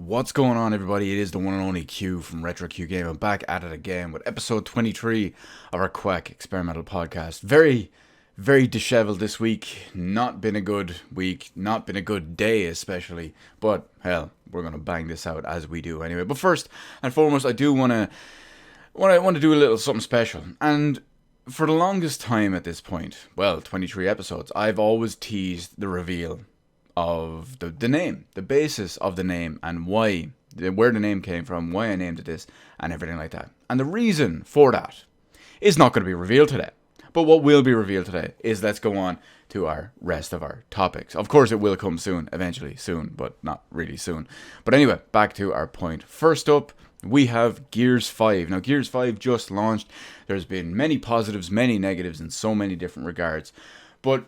What's going on, everybody? It is the one and only Q from Retro Q Game. I'm back at it again with episode 23 of our Quack experimental podcast. Very disheveled this week. Not been a good week. Not been a good day, especially. But hell, we're gonna bang this out as we do anyway. But first and foremost, I do want to do a little something special. And for the longest time at this point, well, 23 episodes, I've always teased the reveal of the name, the basis of the name, and where the name came from, why I named it this, and everything like that. And the reason for that is not going to be revealed today. But what will be revealed today is let's go on to our rest of our topics. Of course, it will come soon, eventually soon, but not really soon. But anyway, back to our point. First up, we have Gears 5. Now, Gears 5 just launched. There's been many positives, many negatives in so many different regards. But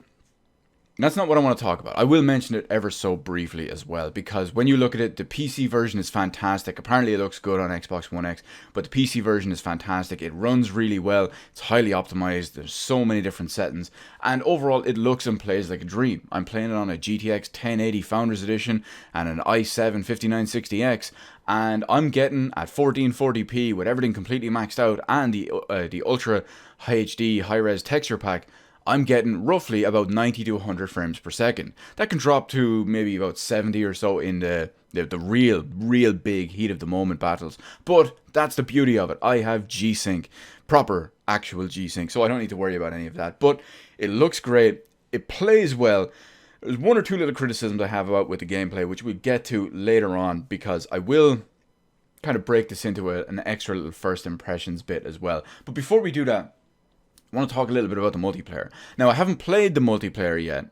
that's not what I want to talk about. I will mention it ever so briefly as well, because when you look at it, the PC version is fantastic. Apparently it looks good on Xbox One X, but the PC version is fantastic. It runs really well. It's highly optimized. There's so many different settings, and overall it looks and plays like a dream. I'm playing it on a GTX 1080 Founders Edition and an i7 5960X, and I'm getting at 1440p with everything completely maxed out and the Ultra HD high-res texture pack. I'm getting roughly about 90 to 100 frames per second. That can drop to maybe about 70 or so in the real big heat of the moment battles. But that's the beauty of it. I have G-Sync, proper actual G-Sync, so I don't need to worry about any of that. But it looks great. It plays well. There's one or two little criticisms I have about with the gameplay, which we'll get to later on, because I will kind of break this into an extra little first impressions bit as well. But before we do that, I want to talk a little bit about the multiplayer. Now, I haven't played the multiplayer yet.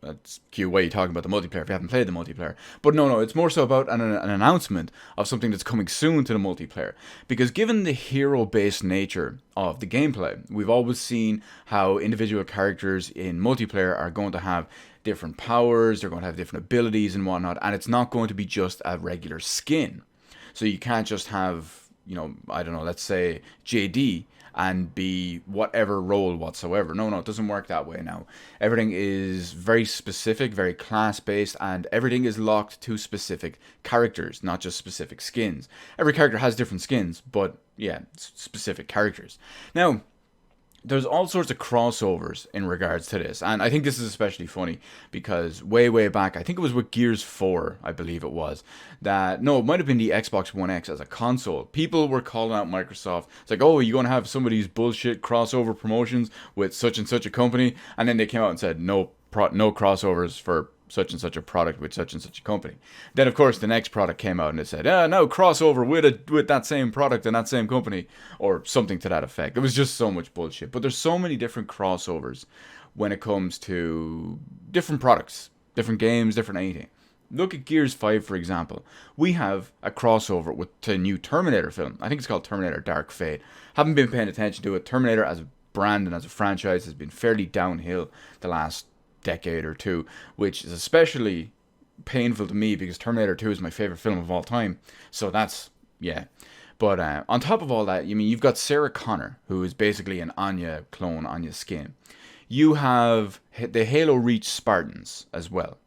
That's cute way talking about the multiplayer if you haven't played the multiplayer. But no, it's more so about an announcement of something that's coming soon to the multiplayer. Because given the hero-based nature of the gameplay, we've always seen how individual characters in multiplayer are going to have different powers, they're going to have different abilities and whatnot, and it's not going to be just a regular skin. So you can't just have, I don't know, let's say JD and be whatever role whatsoever. No, it doesn't work that way now. Everything is very specific, very class-based, and everything is locked to specific characters, not just specific skins. Every character has different skins, but yeah, specific characters. Now, there's all sorts of crossovers in regards to this, and I think this is especially funny because way back, I think it was with Gears 4, I believe it was, it might have been the Xbox One X as a console. People were calling out Microsoft. It's like, oh, you're going to have some of these bullshit crossover promotions with such and such a company, and then they came out and said no crossovers for such and such a product with such and such a company. Then, of course, the next product came out and it said, no, crossover with that same product and that same company, or something to that effect. It was just so much bullshit. But there's so many different crossovers when it comes to different products, different games, different anything. Look at Gears 5, for example. We have a crossover with the new Terminator film. I think it's called Terminator Dark Fate. Haven't been paying attention to it. Terminator as a brand and as a franchise has been fairly downhill the last decade or two, which is especially painful to me because Terminator 2 is my favorite film of all time. So that's, yeah. But on top of all that, you've got Sarah Connor, who is basically an Anya clone, Anya skin. You have the Halo Reach Spartans as well.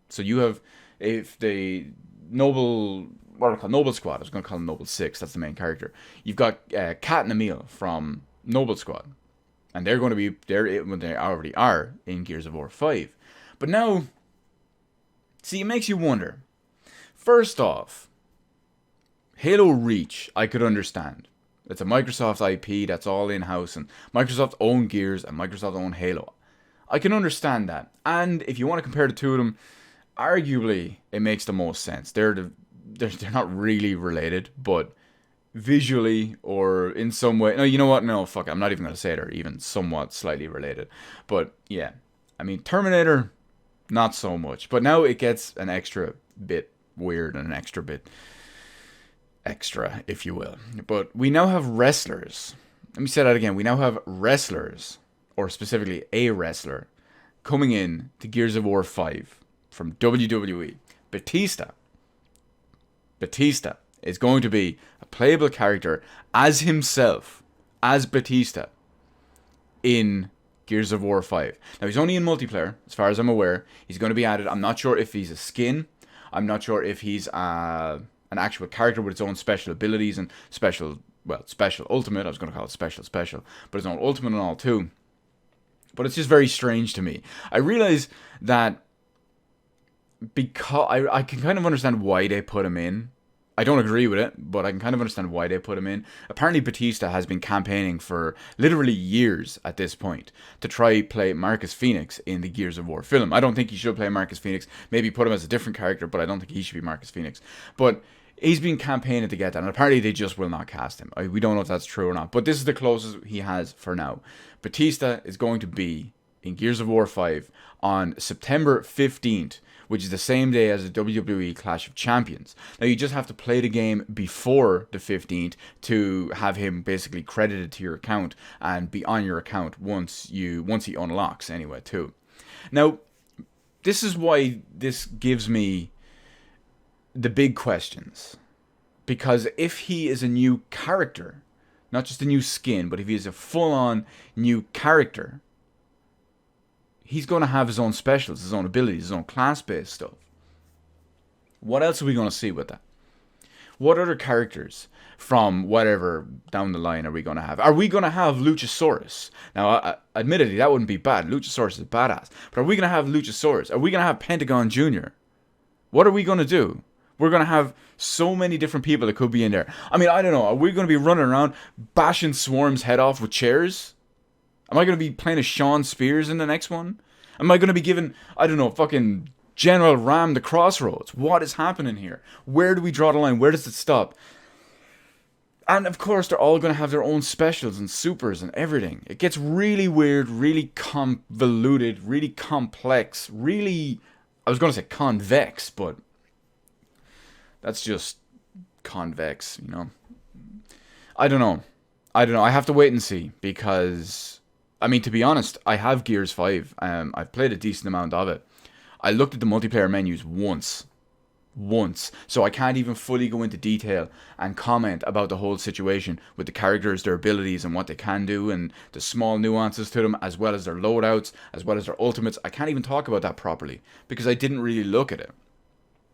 So you have the Noble Squad. I was going to call them Noble 6. That's the main character. You've got Kat and Emil from Noble Squad. And they're going to be there when they already are in Gears of War 5. But now, see, it makes you wonder. First off, Halo Reach, I could understand. It's a Microsoft IP that's all in-house, and Microsoft own Gears and Microsoft own Halo. I can understand that. And if you want to compare the two of them, arguably, it makes the most sense. They're not really related, but visually or in some way, no, you know what, no, fuck it, I'm not even going to say they're even somewhat slightly related, but yeah, Terminator, not so much, but now it gets an extra bit weird and an extra bit extra, if you will. But we now have wrestlers, let me say that again, we now have wrestlers, or specifically a wrestler, coming in to Gears of War 5 from WWE. Batista is going to be a playable character as himself, as Batista, in Gears of War 5. Now, he's only in multiplayer, as far as I'm aware. He's going to be added. I'm not sure if he's a skin. I'm not sure if he's a an actual character with its own special abilities and special ultimate. I was going to call it special, but its own ultimate and all too. But it's just very strange to me. I realize that because I can kind of understand why they put him in. I don't agree with it, but I can kind of understand why they put him in. Apparently, Batista has been campaigning for literally years at this point to try play Marcus Phoenix in the Gears of War film. I don't think he should play Marcus Phoenix. Maybe put him as a different character, but I don't think he should be Marcus Phoenix. But he's been campaigning to get that, and apparently they just will not cast him. We don't know if that's true or not, but this is the closest he has for now. Batista is going to be in Gears of War 5 on September 15th, which is the same day as the WWE Clash of Champions. Now, you just have to play the game before the 15th to have him basically credited to your account and be on your account once he unlocks anyway, too. Now, this is why this gives me the big questions. Because if he is a new character, not just a new skin, but if he is a full-on new character, he's going to have his own specials, his own abilities, his own class-based stuff. What else are we going to see with that? What other characters from whatever down the line are we going to have? Are we going to have Luchasaurus? Now, admittedly, that wouldn't be bad. Luchasaurus is badass. But are we going to have Luchasaurus? Are we going to have Pentagon Jr.? What are we going to do? We're going to have so many different people that could be in there. I mean, I don't know. Are we going to be running around bashing Swarm's head off with chairs? Am I going to be playing as Sean Spears in the next one? Am I going to be giving, I don't know, fucking General Ram the Crossroads? What is happening here? Where do we draw the line? Where does it stop? And of course, they're all going to have their own specials and supers and everything. It gets really weird, really convoluted, really complex, really, I was going to say convex, but that's just convex, you know. I don't know. I have to wait and see because, I mean, to be honest, I have Gears 5. I've played a decent amount of it. I looked at the multiplayer menus once. So I can't even fully go into detail and comment about the whole situation with the characters, their abilities, and what they can do, and the small nuances to them, as well as their loadouts, as well as their ultimates. I can't even talk about that properly because I didn't really look at it.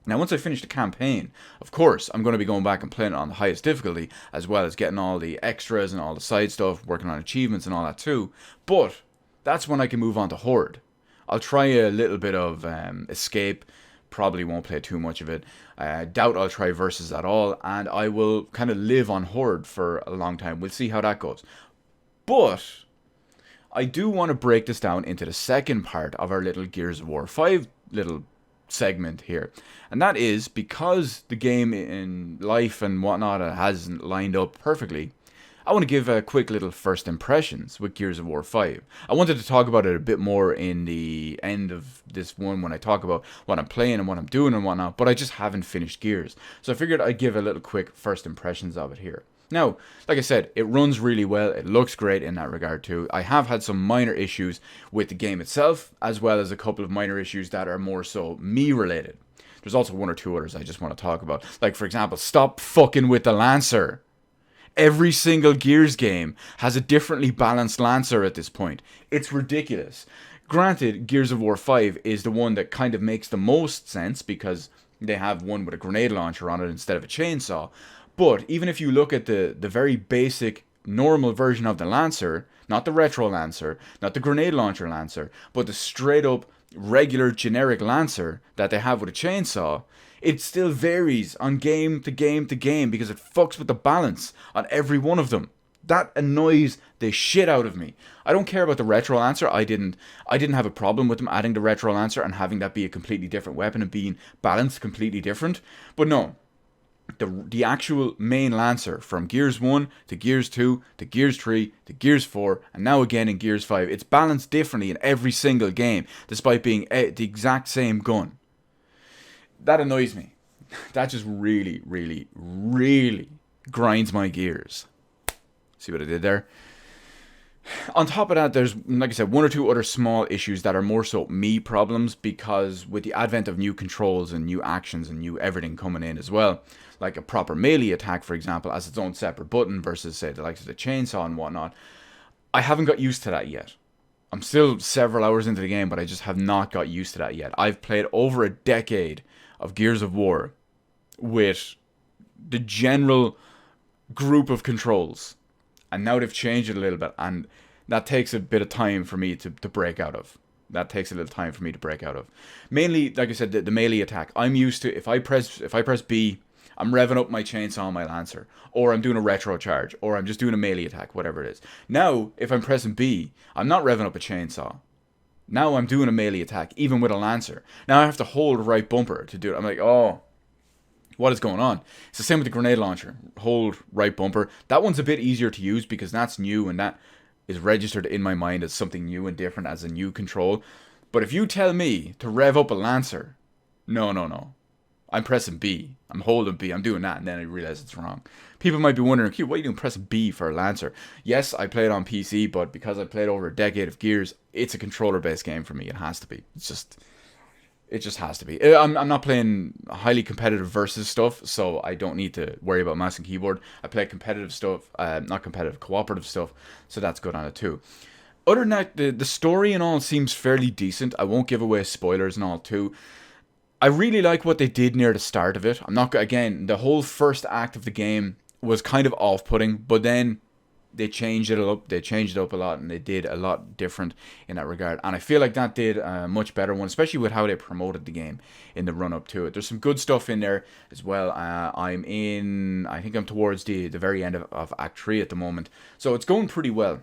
Now, once I finish the campaign, of course, I'm going to be going back and playing it on the highest difficulty, as well as getting all the extras and all the side stuff, working on achievements and all that too. But that's when I can move on to Horde. I'll try a little bit of Escape. Probably won't play too much of it. Doubt I'll try Versus at all, and I will kind of live on Horde for a long time. We'll see how that goes. But I do want to break this down into the second part of our little Gears of War 5 little segment here, and that is because the game in life and whatnot hasn't lined up perfectly. I want to give a quick little first impressions with Gears of War 5. I wanted to talk about it a bit more in the end of this one when I talk about what I'm playing and what I'm doing and whatnot, but I just haven't finished Gears, so I figured I'd give a little quick first impressions of it here. Now, like I said, it runs really well, it looks great in that regard too. I have had some minor issues with the game itself, as well as a couple of minor issues that are more so me related. There's also one or two others I just want to talk about. Like, for example, stop fucking with the Lancer. Every single Gears game has a differently balanced Lancer at this point. It's ridiculous. Granted, Gears of War 5 is the one that kind of makes the most sense because they have one with a grenade launcher on it instead of a chainsaw. But even if you look at the very basic, normal version of the Lancer, not the retro Lancer, not the grenade launcher Lancer, but the straight up regular generic Lancer that they have with a chainsaw, it still varies on game to game to game because it fucks with the balance on every one of them. That annoys the shit out of me. I don't care about the retro Lancer. I didn't have a problem with them adding the retro Lancer and having that be a completely different weapon and being balanced completely different. But no. The actual main Lancer from Gears 1 to Gears 2 to Gears 3 to Gears 4 and now again in Gears 5, it's balanced differently in every single game despite being the exact same gun. That annoys me. That just really, really, really grinds my gears. See what I did there? On top of that, there's, like I said, one or two other small issues that are more so me problems because with the advent of new controls and new actions and new everything coming in as well, like a proper melee attack, for example, as its own separate button versus, say, the likes of the chainsaw and whatnot, I haven't got used to that yet. I'm still several hours into the game, but I just have not got used to that yet. I've played over a decade of Gears of War with the general group of controls. And now they've changed it a little bit, and that takes a bit of time for me to break out of. That takes a little time for me to break out of. Mainly, like I said, the melee attack. I'm used to, if I press B, I'm revving up my chainsaw and my lancer, or I'm doing a retro charge, or I'm just doing a melee attack, whatever it is. Now, if I'm pressing B, I'm not revving up a chainsaw. Now I'm doing a melee attack, even with a lancer. Now I have to hold right bumper to do it. I'm like, oh, what is going on? It's the same with the grenade launcher. Hold right bumper. That one's a bit easier to use because that's new, and that is registered in my mind as something new and different, as a new control. But if you tell me to rev up a lancer, no. I'm pressing B. I'm holding B. I'm doing that, and then I realize it's wrong. People might be wondering, Q, why are you doing pressing B for a lancer? Yes, I played on PC, but because I played over a decade of Gears, it's a controller-based game for me. It has to be. It just has to be. I'm not playing highly competitive versus stuff, so I don't need to worry about mouse and keyboard. I play competitive stuff, not competitive, cooperative stuff, so that's good on it too. Other than that, the story and all seems fairly decent. I won't give away spoilers and all too. I really like what they did near the start of it. I'm not, again, the whole first act of the game was kind of off-putting, but then they changed it up. They changed it up a lot, and they did a lot different in that regard. And I feel like that did a much better one, especially with how they promoted the game in the run-up to it. There's some good stuff in there as well. I think I'm towards the very end of Act 3 at the moment. So it's going pretty well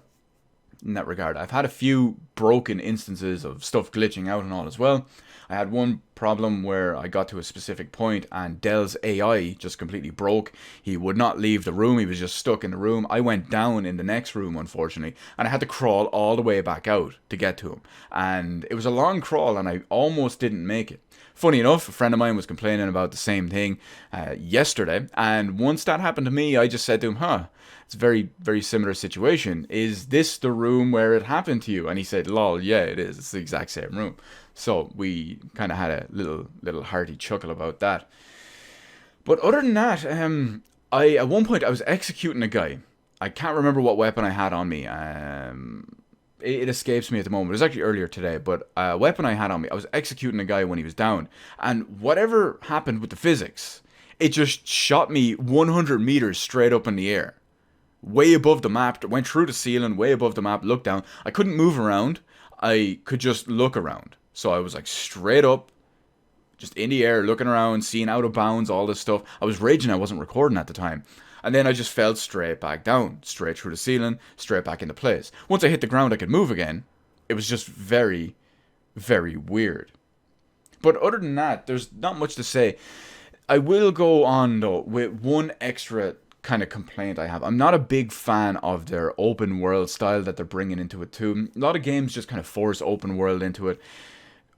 in that regard. I've had a few broken instances of stuff glitching out and all as well. I had one problem where I got to a specific point and Dell's AI just completely broke. He would not leave the room. He was just stuck in the room. I went down in the next room, unfortunately, and I had to crawl all the way back out to get to him. And it was a long crawl, and I almost didn't make it. Funny enough, a friend of mine was complaining about the same thing yesterday, and once that happened to me, I just said to him, it's a very, very similar situation. Is this the room where it happened to you? And he said, lol, yeah, it is. It's the exact same room. So we kind of had a little hearty chuckle about that. But other than that, at one point I was executing a guy. I can't remember what weapon I had on me. It escapes me at the moment. It was actually earlier today, but a weapon I had on me, I was executing a guy when he was down. And whatever happened with the physics, it just shot me 100 meters straight up in the air. Way above the map, went through the ceiling, way above the map, looked down. I couldn't move around. I could just look around. So I was like straight up, just in the air, looking around, seeing out of bounds, all this stuff. I was raging, I wasn't recording at the time. And then I just fell straight back down, straight through the ceiling, straight back into place. Once I hit the ground, I could move again. It was just very, very weird. But other than that, there's not much to say. I will go on, though, with one extra kind of complaint I have. I'm not a big fan of their open world style that they're bringing into it, too. A lot of games just kind of force open world into it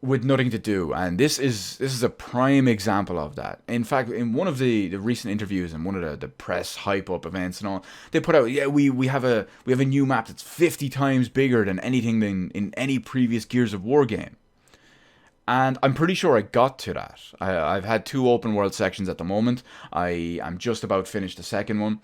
with nothing to do, and this is a prime example of that. In fact, in one of the recent interviews and one of the press hype up events and all, they put out, yeah, we have a new map that's 50 times bigger than anything in any previous Gears of War game. And I'm pretty sure I got to that. I've had 2 open world sections at the moment. I am just about finished the second one,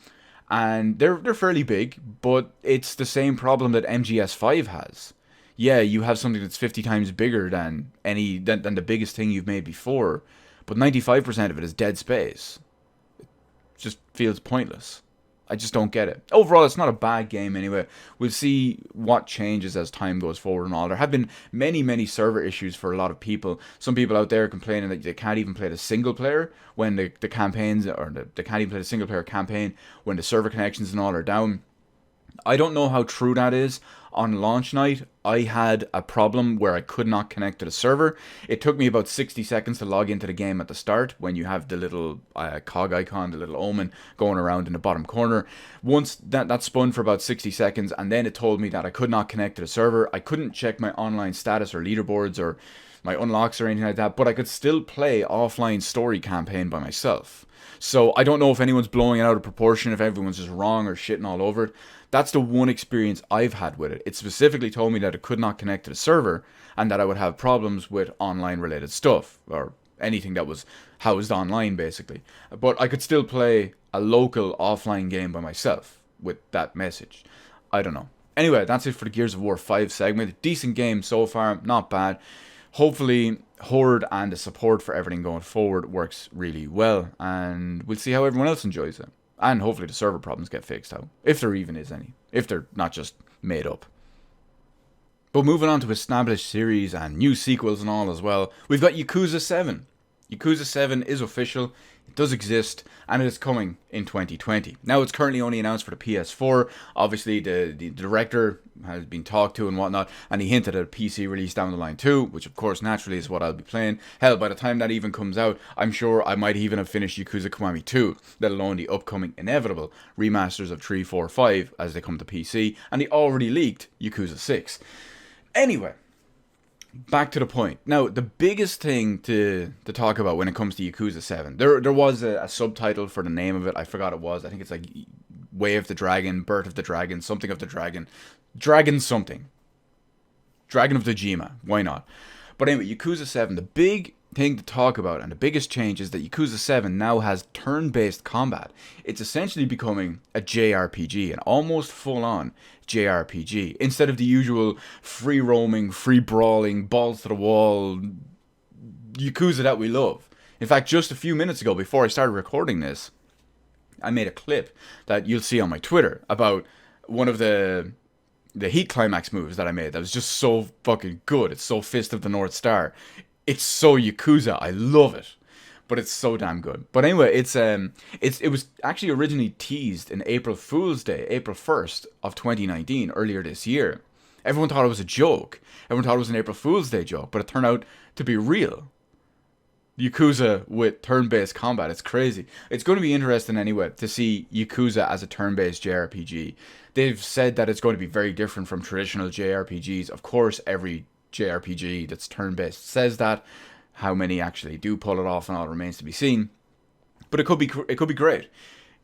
and they're fairly big, but it's the same problem that MGS5 has. Yeah, you have something that's 50 times bigger than the biggest thing you've made before, but 95% of it is dead space. It just feels pointless. I just don't get it. Overall, it's not a bad game anyway. We'll see what changes as time goes forward and all. There have been many server issues for a lot of people. Some people out there complaining that they can't even play the single player when the campaigns, or they can't even play the single player campaign when the server connections and all are down. I don't know how true that is. On launch night, I had a problem where I could not connect to the server. It took me about 60 seconds to log into the game at the start when you have the little cog icon, the little omen going around in the bottom corner. Once that spun for about 60 seconds, and then it told me that I could not connect to the server. I couldn't check my online status or leaderboards or my unlocks or anything like that, but I could still play offline story campaign by myself. So I don't know if anyone's blowing it out of proportion, if everyone's just wrong or shitting all over it. That's the one experience I've had with it. It specifically told me that it could not connect to the server and that I would have problems with online related stuff or anything that was housed online basically. But I could still play a local offline game by myself with that message. I don't know. Anyway, that's it for the Gears of War 5 segment. Decent game so far, not bad. Hopefully horde and the support for everything going forward works really well, and we'll see how everyone else enjoys it. And hopefully the server problems get fixed out, if there even is any, if they're not just made up. But moving on to established series and new sequels and all as well, we've got Yakuza 7. Yakuza 7 is official, it does exist, and it is coming in 2020. Now, it's currently only announced for the PS4. Obviously, the director has been talked to and whatnot, and he hinted at a PC release down the line too, which of course naturally is what I'll be playing. Hell, by the time that even comes out, I'm sure I might even have finished Yakuza Kiwami 2, let alone the upcoming inevitable remasters of 3, 4, 5 as they come to PC, and the already leaked Yakuza 6. Anyway, back to the point. Now, the biggest thing to talk about when it comes to Yakuza 7, there was a subtitle for the name of it. I forgot it was. I think it's like Way of the Dragon, Birth of the Dragon, something of the Dragon. Dragon something. Dragon of Dojima. Why not? But anyway, Yakuza 7, the big thing to talk about and the biggest change is that Yakuza 7 now has turn-based combat. It's essentially becoming a JRPG, an almost full-on JRPG, instead of the usual free-roaming, free-brawling, balls-to-the-wall Yakuza that we love. In fact, just a few minutes ago, before I started recording this, I made a clip that you'll see on my Twitter about one of the Heat Climax moves that I made that was just so fucking good. It's so Fist of the North Star. It's so Yakuza. I love it. But it's so damn good. But anyway, it was actually originally teased in April Fool's Day, April 1st of 2019, earlier this year. Everyone thought it was a joke. Everyone thought it was an April Fool's Day joke, but it turned out to be real. Yakuza with turn-based combat. It's crazy. It's going to be interesting anyway to see Yakuza as a turn-based JRPG. They've said that it's going to be very different from traditional JRPGs. Of course, every JRPG that's turn-based says that. How many actually do pull it off and all remains to be seen. But it could be great.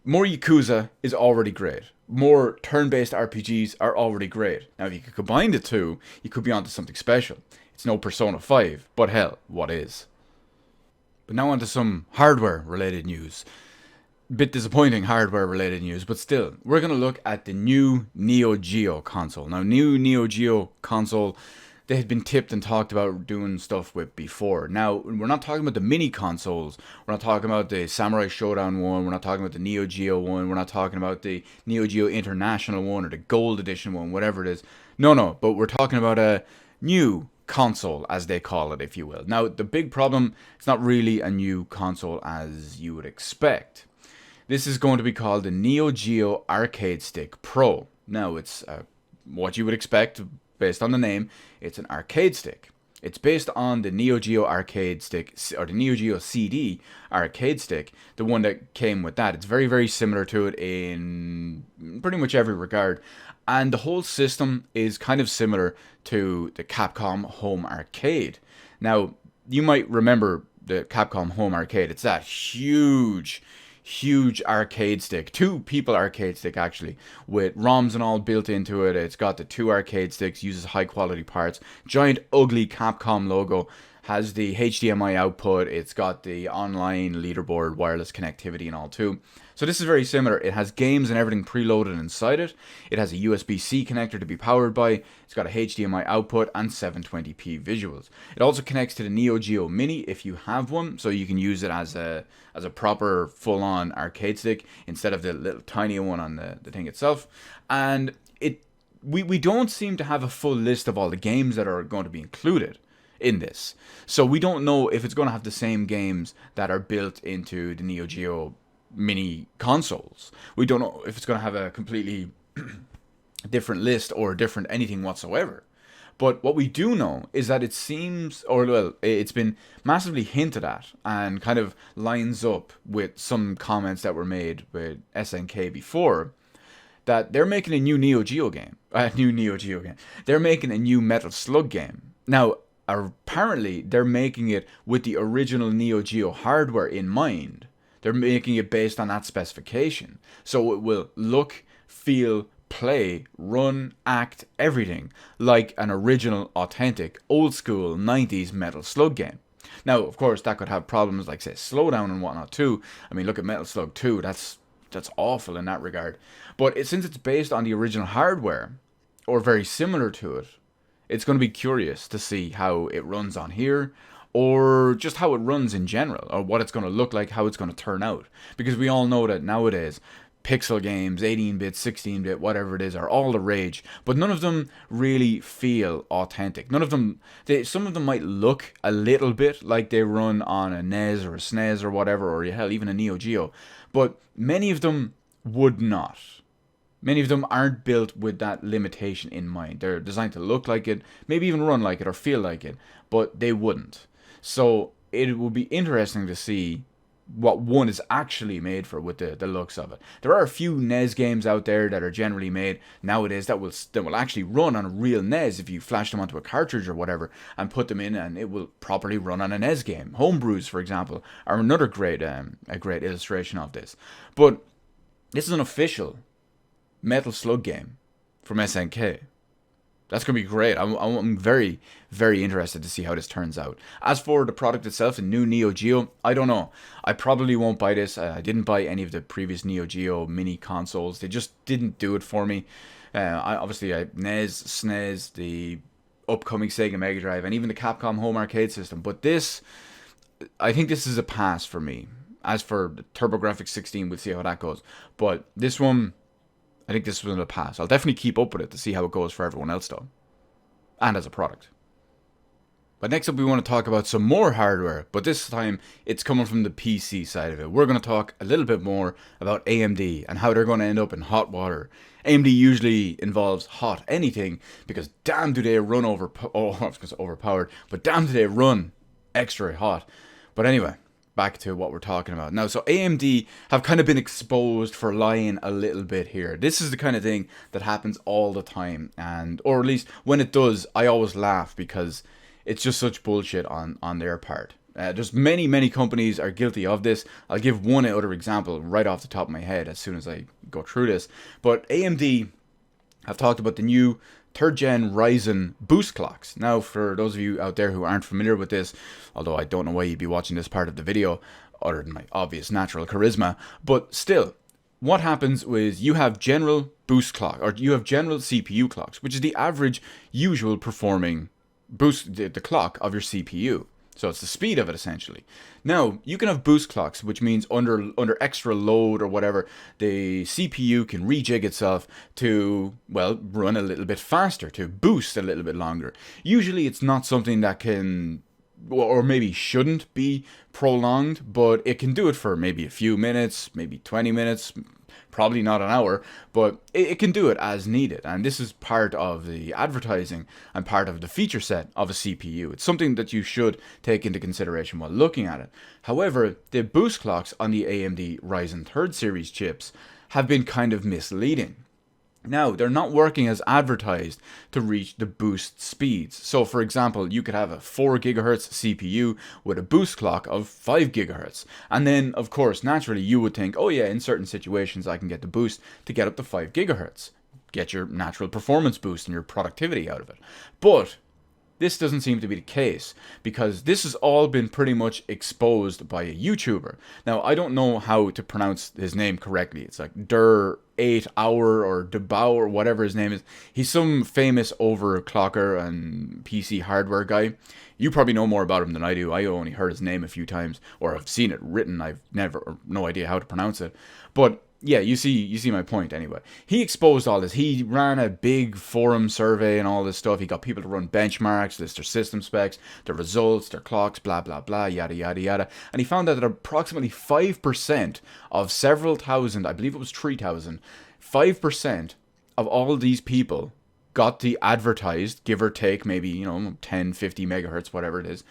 More Yakuza is already great. More turn-based RPGs are already great. Now, if you could combine the two, you could be onto something special. It's no Persona 5, but hell, what is? But now onto some hardware-related news. Bit disappointing hardware-related news, but still, we're going to look at the new Neo Geo console. Now, new Neo Geo console, they had been tipped and talked about doing stuff with before. Now, we're not talking about the mini consoles. We're not talking about the Samurai Showdown one. We're not talking about the Neo Geo one. We're not talking about the Neo Geo International one or the Gold Edition one, whatever it is. No, but we're talking about a new console, as they call it, if you will. Now, the big problem, it's not really a new console as you would expect. This is going to be called the Neo Geo Arcade Stick Pro. Now, it's what you would expect based on the name. It's an arcade stick. It's based on the Neo Geo Arcade Stick, or the Neo Geo CD Arcade Stick, the one that came with that. It's very, very similar to it in pretty much every regard. And the whole system is kind of similar to the Capcom Home Arcade. Now, you might remember the Capcom Home Arcade. It's that huge arcade stick, 2-people arcade stick actually, with ROMs and all built into it. It's got the 2 arcade sticks, uses high quality parts, giant ugly Capcom logo, has the HDMI output, it's got the online leaderboard, wireless connectivity and all too. So this is very similar. It has games and everything preloaded inside it. It has a USB-C connector to be powered by. It's got a HDMI output and 720p visuals. It also connects to the Neo Geo Mini if you have one, so you can use it as a proper full-on arcade stick instead of the little tiny one on the thing itself. And we don't seem to have a full list of all the games that are going to be included in this. So we don't know if it's going to have the same games that are built into the Neo Geo Mini consoles. We don't know if it's going to have a completely different list or different anything whatsoever. But what we do know is that it seems, or well, it's been massively hinted at and kind of lines up with some comments that were made with SNK before, that they're making a new Neo Geo game. They're making a new Metal Slug game. Now, apparently, they're making it with the original Neo Geo hardware in mind. They're making it based on that specification. So it will look, feel, play, run, act, everything like an original, authentic, old school 90s Metal Slug game. Now, of course, that could have problems like, say, slowdown and whatnot too. I mean, look at Metal Slug 2. That's awful in that regard. But since it's based on the original hardware, or very similar to it, it's going to be curious to see how it runs on here, or just how it runs in general, or what it's going to look like, how it's going to turn out. Because we all know that nowadays, pixel games, 18-bit, 16-bit, whatever it is, are all the rage, but none of them really feel authentic. None of them, some of them might look a little bit like they run on a NES or a SNES or whatever, or hell, even a Neo Geo, but many of them would not. Many of them aren't built with that limitation in mind. They're designed to look like it, maybe even run like it or feel like it, but they wouldn't. So it will be interesting to see what one is actually made for with the looks of it. There are a few NES games out there that are generally made nowadays that will actually run on a real NES if you flash them onto a cartridge or whatever and put them in, and it will properly run on a NES game. Homebrews, for example, are another great illustration of this. But this is an official Metal Slug game from SNK. That's going to be great. I'm very, very interested to see how this turns out. As for the product itself, the new Neo Geo, I don't know. I probably won't buy this. I didn't buy any of the previous Neo Geo mini consoles. They just didn't do it for me. Obviously, I NES, SNES, the upcoming Sega Mega Drive, and even the Capcom Home Arcade system. But this, I think this is a pass for me. As for the TurboGrafx 16, we'll see how that goes. But this one, I think this was a pass. I'll definitely keep up with it to see how it goes for everyone else though. And as a product. But next up we want to talk about some more hardware. But this time it's coming from the PC side of it. We're going to talk a little bit more about AMD and how they're going to end up in hot water. AMD usually involves hot anything because damn do they run overpowered. But damn do they run extra hot. But anyway, back to what we're talking about now. So AMD have kind of been exposed for lying a little bit here. This is the kind of thing that happens all the time, and or at least when it does, I always laugh because it's just such bullshit on their part. Just many companies are guilty of this. I'll give one other example right off the top of my head as soon as I go through this. But AMD have talked about the new 3rd gen Ryzen boost clocks. Now, for those of you out there who aren't familiar with this, although I don't know why you'd be watching this part of the video, other than my obvious natural charisma, but still, what happens is you have general boost clock, or you have general CPU clocks, which is the average usual performing boost, the clock of your CPU. So it's the speed of it, essentially. Now, you can have boost clocks, which means under extra load or whatever, the CPU can rejig itself to, well, run a little bit faster, to boost a little bit longer. Usually it's not something that can, or maybe shouldn't be prolonged, but it can do it for maybe a few minutes, maybe 20 minutes, probably not an hour, but it can do it as needed. And this is part of the advertising and part of the feature set of a CPU. It's something that you should take into consideration while looking at it. However, the boost clocks on the AMD Ryzen 3rd series chips have been kind of misleading. Now, they're not working as advertised to reach the boost speeds. So, for example, you could have a 4 GHz CPU with a boost clock of 5 GHz. And then, of course, naturally, you would think, oh yeah, in certain situations I can get the boost to get up to 5 GHz. Get your natural performance boost and your productivity out of it. But this doesn't seem to be the case, because this has all been pretty much exposed by a YouTuber. Now, I don't know how to pronounce his name correctly. It's like Der8Hour or Debauer or whatever his name is. He's some famous overclocker and PC hardware guy. You probably know more about him than I do. I only heard his name a few times, or I've seen it written. I've no idea how to pronounce it. But yeah, you see my point anyway. He exposed all this. He ran a big forum survey and all this stuff. He got people to run benchmarks, list their system specs, their results, their clocks, blah, blah, blah, yada, yada, yada. And he found out that approximately 5% of several thousand, I believe it was 3,000, 5% of all these people got the advertised, give or take, maybe, 10, 50 megahertz, whatever it is,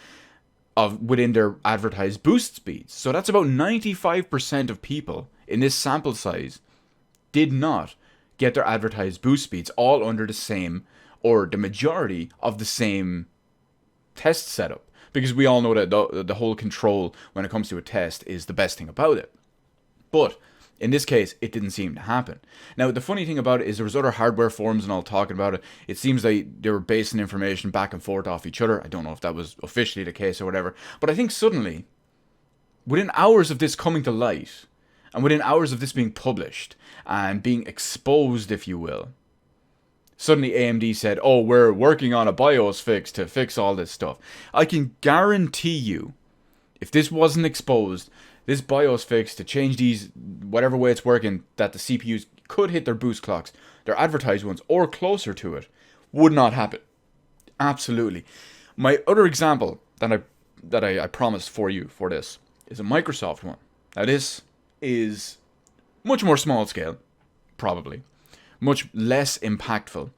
of within their advertised boost speeds. So that's about 95% of people in this sample size did not get their advertised boost speeds all under the same, or the majority of the same test setup. Because we all know that the whole control when it comes to a test is the best thing about it. But in this case, it didn't seem to happen. Now, the funny thing about it is there was other hardware forums and all talking about it. It seems like they were basing information back and forth off each other. I don't know if that was officially the case or whatever. But I think suddenly, within hours of this coming to light, and within hours of this being published and being exposed, if you will, Suddenly AMD said, oh, we're working on a BIOS fix to fix all this stuff. I can guarantee you, if this wasn't exposed, this BIOS fix to change these, whatever way it's working, that the CPUs could hit their boost clocks, their advertised ones, or closer to it, would not happen. Absolutely. My other example that I promised for you for this is a Microsoft one. Now this is much more small scale, probably. Much less impactful.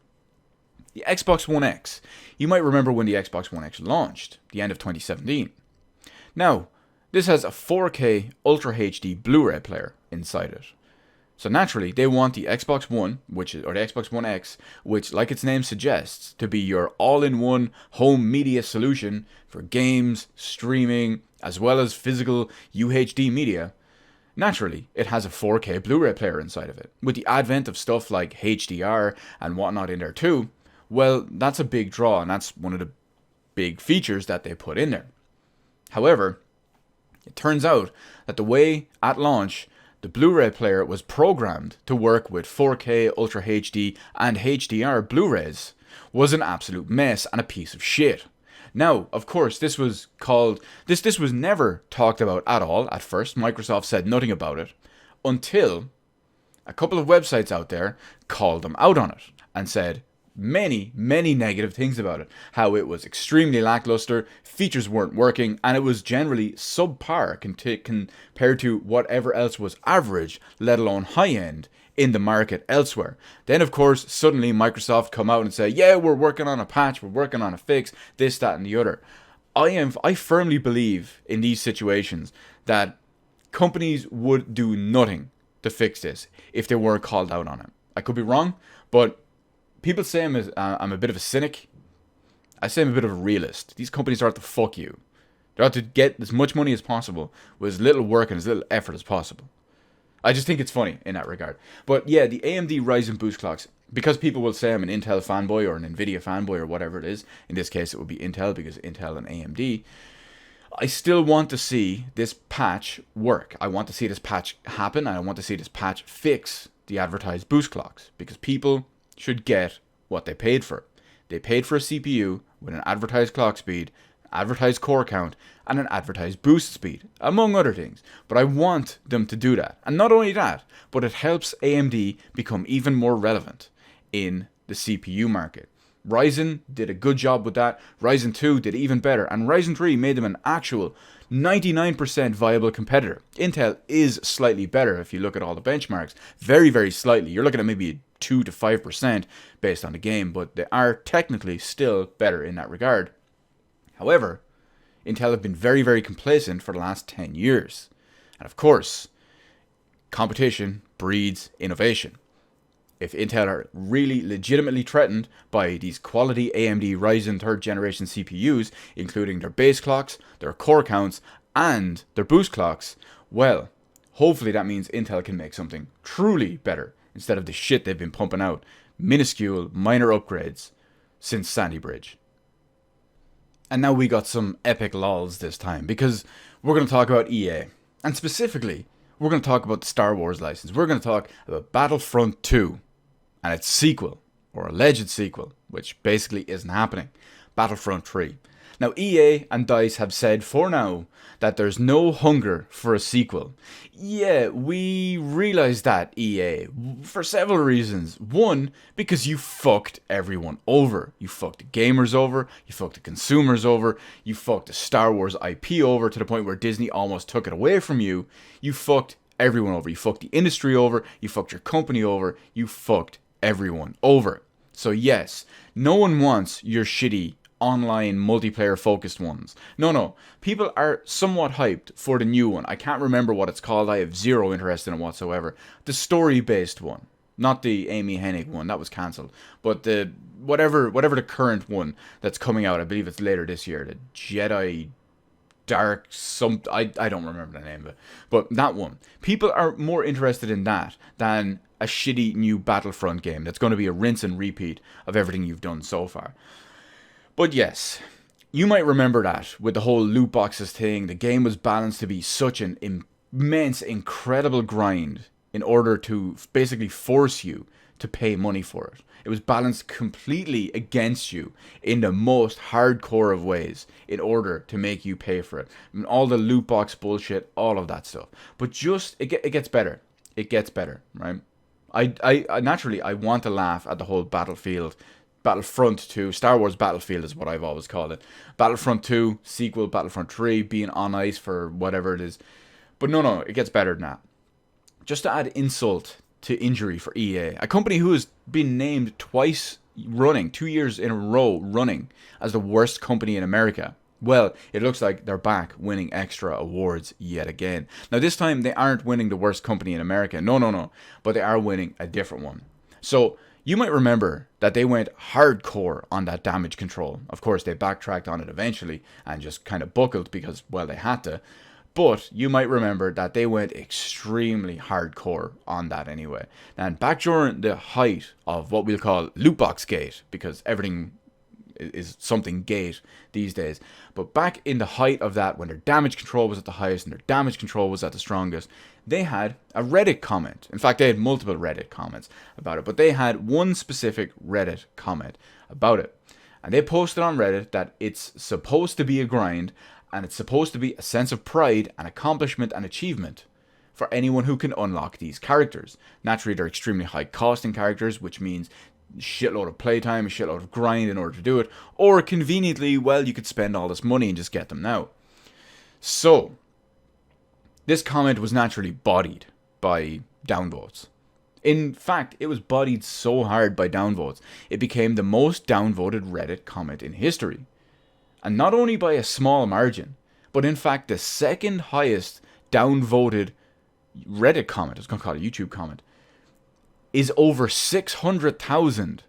The Xbox One X. You might remember when the Xbox One X launched, the end of 2017. Now, this has a 4K Ultra HD Blu-ray player inside it. So naturally, they want the Xbox One, or the Xbox One X, which, like its name suggests, to be your all-in-one home media solution for games, streaming, as well as physical UHD media. Naturally, it has a 4K Blu-ray player inside of it. With the advent of stuff like HDR and whatnot in there too, well, that's a big draw, and that's one of the big features that they put in there. However, it turns out that the way, at launch, the Blu-ray player was programmed to work with 4K Ultra HD and HDR Blu-rays was an absolute mess and a piece of shit. Now, of course, this was never talked about at all at first. Microsoft said nothing about it until a couple of websites out there called them out on it and said many, many negative things about it. How it was extremely lackluster, features weren't working, and it was generally subpar compared to whatever else was average, let alone high-end, in the market elsewhere. Then, of course, suddenly Microsoft come out and say, yeah, we're working on a patch, we're working on a fix, this, that, and the other. I firmly believe in these situations that companies would do nothing to fix this if they weren't called out on it. I could be wrong, but people say I'm a bit of a cynic. I say I'm a bit of a realist. These companies are out to fuck you. They're out to get as much money as possible with as little work and as little effort as possible. I just think it's funny in that regard. But yeah, the AMD Ryzen boost clocks, because people will say I'm an Intel fanboy or an Nvidia fanboy or whatever it is. In this case, it would be Intel because Intel and AMD. I still want to see this patch work. I want to see this patch happen, and I want to see this patch fix the advertised boost clocks, because people should get what they paid for. They paid for a CPU with an advertised clock speed, advertised core count, and an advertised boost speed, among other things. But I want them to do that. And not only that, but it helps AMD become even more relevant in the CPU market. Ryzen did a good job with that. Ryzen 2 did even better. And Ryzen 3 made them an actual 99% viable competitor. Intel is slightly better if you look at all the benchmarks. Very, very slightly. You're looking at maybe 2 to 5% based on the game, but they are technically still better in that regard. However, Intel have been very, very complacent for the last 10 years. And of course, competition breeds innovation. If Intel are really legitimately threatened by these quality AMD Ryzen 3rd generation CPUs, including their base clocks, their core counts, and their boost clocks, well, hopefully that means Intel can make something truly better instead of the shit they've been pumping out. Minuscule, minor upgrades since Sandy Bridge. And now we got some epic lols this time, because we're going to talk about EA. And specifically, we're going to talk about the Star Wars license. We're going to talk about Battlefront 2 and its sequel, or alleged sequel, which basically isn't happening, Battlefront 3. Now, EA and DICE have said for now that there's no hunger for a sequel. Yeah, we realize that, EA, for several reasons. One, because you fucked everyone over. You fucked the gamers over, you fucked the consumers over, you fucked the Star Wars IP over to the point where Disney almost took it away from you. You fucked everyone over. You fucked the industry over, you fucked your company over, you fucked everyone over. So yes, no one wants your shitty online multiplayer focused ones. No, people are somewhat hyped for the new one. I can't remember what it's called. I have zero interest in it whatsoever. The story based one, not the Amy Hennig one, that was cancelled, but the whatever the current one that's coming out, I believe it's later this year, the Jedi Dark I don't remember the name of it, but that one. People are more interested in that than a shitty new Battlefront game that's going to be a rinse and repeat of everything you've done so far. But yes, you might remember that with the whole loot boxes thing, the game was balanced to be such an immense, incredible grind in order to basically force you to pay money for it. It was balanced completely against you in the most hardcore of ways in order to make you pay for it. And all the loot box bullshit, all of that stuff. But just, it gets better. It gets better, right? I naturally, I want to laugh at the whole Battlefront 2, Star Wars Battlefield is what I've always called it. Battlefront 2, sequel, Battlefront 3, being on ice for whatever it is. But no, it gets better than that. Just to add insult to injury for EA, a company who has been named twice running, 2 years in a row running, as the worst company in America. Well, it looks like they're back winning extra awards yet again. Now this time they aren't winning the worst company in America, no, but they are winning a different one. So you might remember that they went hardcore on that damage control. Of course, they backtracked on it eventually and just kind of buckled because, well, they had to. But you might remember that they went extremely hardcore on that anyway. And back during the height of what we'll call Lootbox Gate, because everything is something gate these days. But back in the height of that, when their damage control was at the highest and their damage control was at the strongest, they had a Reddit comment. In fact, they had multiple Reddit comments about it, but they had one specific Reddit comment about it. And they posted on Reddit that it's supposed to be a grind, and it's supposed to be a sense of pride and accomplishment and achievement for anyone who can unlock these characters. Naturally, they're extremely high costing characters, which means a shitload of playtime, a shitload of grind in order to do it. Or conveniently, well, you could spend all this money and just get them now. So, this comment was naturally bodied by downvotes. In fact, it was bodied so hard by downvotes, it became the most downvoted Reddit comment in history. And not only by a small margin, but in fact the second highest downvoted Reddit comment, I was going to call it a YouTube comment, is over 600,000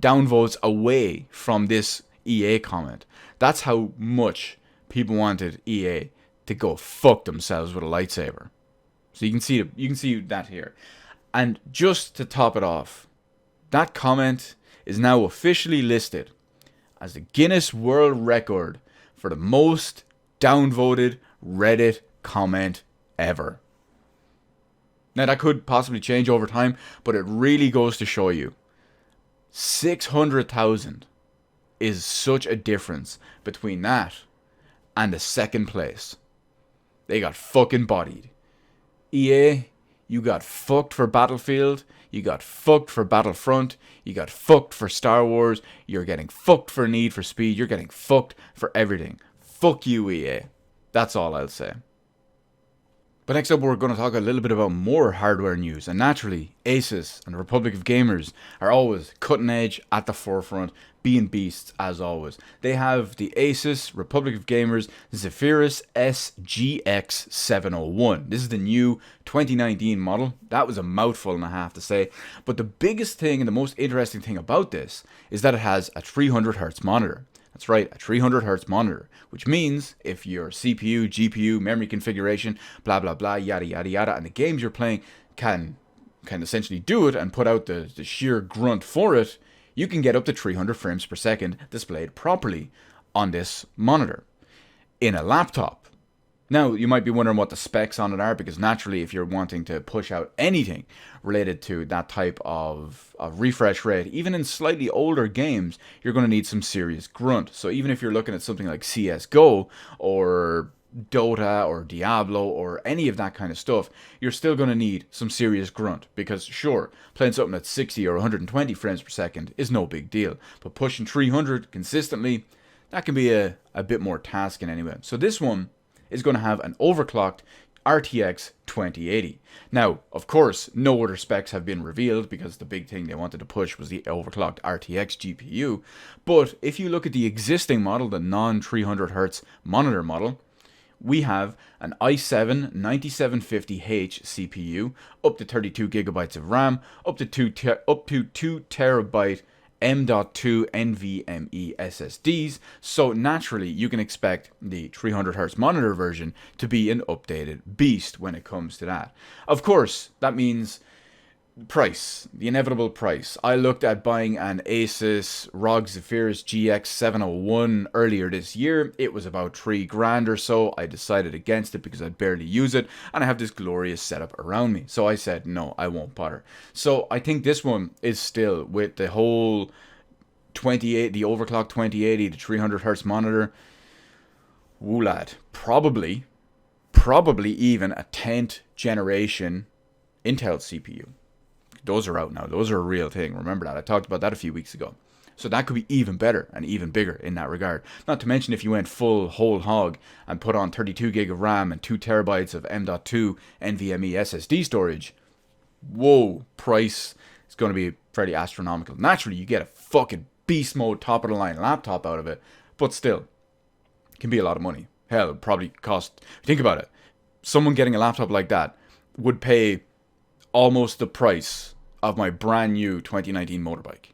downvotes away from this EA comment. That's how much people wanted EA to go fuck themselves with a lightsaber. So you can see that here. And just to top it off, that comment is now officially listed as the Guinness World Record for the most downvoted Reddit comment ever. Now that could possibly change over time, but it really goes to show you 600,000 is such a difference between that and the second place. They got fucking bodied. EA, you got fucked for Battlefield, you got fucked for Battlefront, you got fucked for Star Wars, you're getting fucked for Need for Speed, you're getting fucked for everything. Fuck you, EA. That's all I'll say. But next up, we're going to talk a little bit about more hardware news. And naturally, Asus and the Republic of Gamers are always cutting edge, at the forefront, being beasts as always. They have the Asus Republic of Gamers Zephyrus SGX701. This is the new 2019 model. That was a mouthful and a half to say. But the biggest thing and the most interesting thing about this is that it has a 300Hz monitor. That's right, a 300Hz monitor, which means if your CPU, GPU, memory configuration, blah, blah, blah, yada, yada, yada, and the games you're playing can essentially do it and put out the sheer grunt for it, you can get up to 300 frames per second displayed properly on this monitor in a laptop. Now, you might be wondering what the specs on it are, because naturally, if you're wanting to push out anything related to that type of refresh rate, even in slightly older games, you're going to need some serious grunt. So even if you're looking at something like CSGO or Dota or Diablo or any of that kind of stuff, you're still going to need some serious grunt, because sure, playing something at 60 or 120 frames per second is no big deal, but pushing 300 consistently, that can be a bit more tasking anyway. So this one is going to have an overclocked RTX 2080. Now, of course, no other specs have been revealed, because the big thing they wanted to push was the overclocked RTX GPU. But if you look at the existing model, the non-300Hz monitor model, we have an i7 9750H CPU, up to 32 gigabytes of RAM, up to 2 terabyte M.2 NVMe SSDs, so naturally you can expect the 300Hz monitor version to be an updated beast when it comes to that. Of course, that means Price, the inevitable price. I looked at buying an Asus ROG SGX701 earlier this year. It was about $3,000 or so. I decided against it because I'd barely use it, and I have this glorious setup around me. So I said, no, I won't bother. So I think this one is still, with the whole 28, the overclock 2080, the 300 hertz monitor. Woo lad, probably even a 10th generation Intel CPU. Those are out now. Those are a real thing. Remember that. I talked about that a few weeks ago. So that could be even better and even bigger in that regard. Not to mention if you went full whole hog and put on 32 gig of RAM and 2 terabytes of M.2 NVMe SSD storage. Whoa, price is going to be fairly astronomical. Naturally, you get a fucking beast mode top of the line laptop out of it. But still, it can be a lot of money. Hell, it probably cost, think about it. Someone getting a laptop like that would pay almost the price of my brand new 2019 motorbike.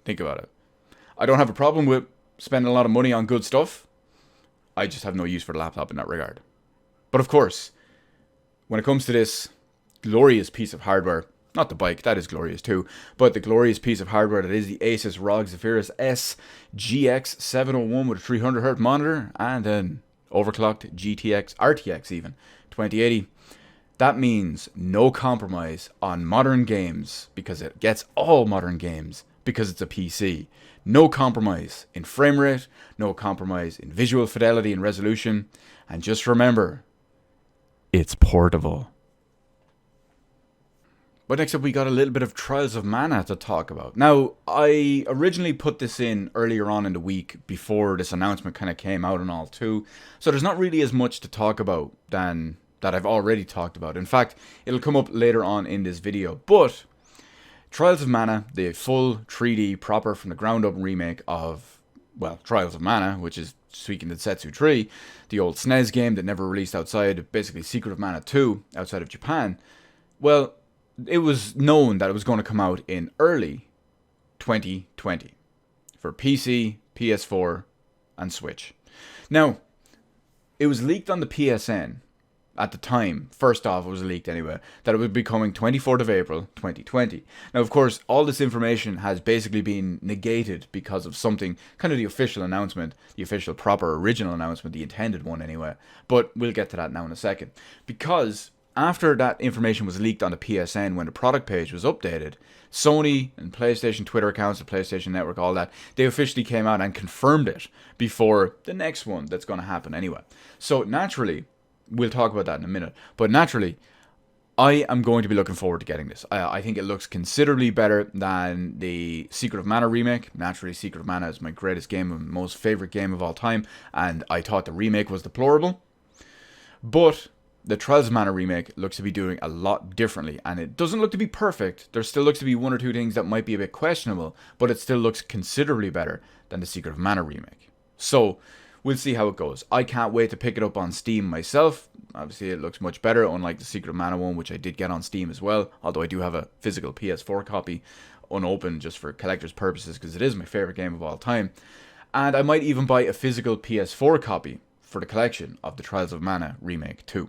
Think about it. I don't have a problem with spending a lot of money on good stuff. I just have no use for the laptop in that regard. But of course, when it comes to this glorious piece of hardware, not the bike, that is glorious too, but the glorious piece of hardware that is the Asus ROG SGX701 with a 300Hz monitor and an overclocked RTX even, 2080. That means no compromise on modern games, because it gets all modern games, because it's a PC. No compromise in frame rate, no compromise in visual fidelity and resolution, and just remember, it's portable. But next up, we got a little bit of Trials of Mana to talk about. Now, I originally put this in earlier on in the week before this announcement kind of came out and all too, so there's not really as much to talk about than that I've already talked about. In fact, it'll come up later on in this video. But Trials of Mana, the full 3D proper from the ground up remake of, well, Trials of Mana, which is Suikoden Densetsu 3, the old SNES game that never released outside, basically Secret of Mana 2, outside of Japan. Well, it was known that it was going to come out in early 2020 for PC, PS4, and Switch. Now, it was leaked on the PSN at the time. First off, it was leaked anyway, that it would be coming 24th of April 2020. Now, of course, all this information has basically been negated because of something, kind of the official announcement, the official proper original announcement, the intended one anyway. But we'll get to that now in a second. Because after that information was leaked on the PSN, when the product page was updated, Sony and PlayStation Twitter accounts, the PlayStation Network, all that, they officially came out and confirmed it before the next one that's going to happen anyway. So naturally, we'll talk about that in a minute. But naturally, I am going to be looking forward to getting this. I think it looks considerably better than the Secret of Mana remake. Naturally, Secret of Mana is my greatest game and most favorite game of all time, and I thought the remake was deplorable. But the Trials of Mana remake looks to be doing a lot differently, and it doesn't look to be perfect. There still looks to be one or two things that might be a bit questionable, but it still looks considerably better than the Secret of Mana remake. So we'll see how it goes. I can't wait to pick it up on Steam myself. Obviously, it looks much better, unlike the Secret of Mana one, which I did get on Steam as well. Although I do have a physical PS4 copy unopened just for collector's purposes, because it is my favorite game of all time. And I might even buy a physical PS4 copy for the collection of the Trials of Mana remake too.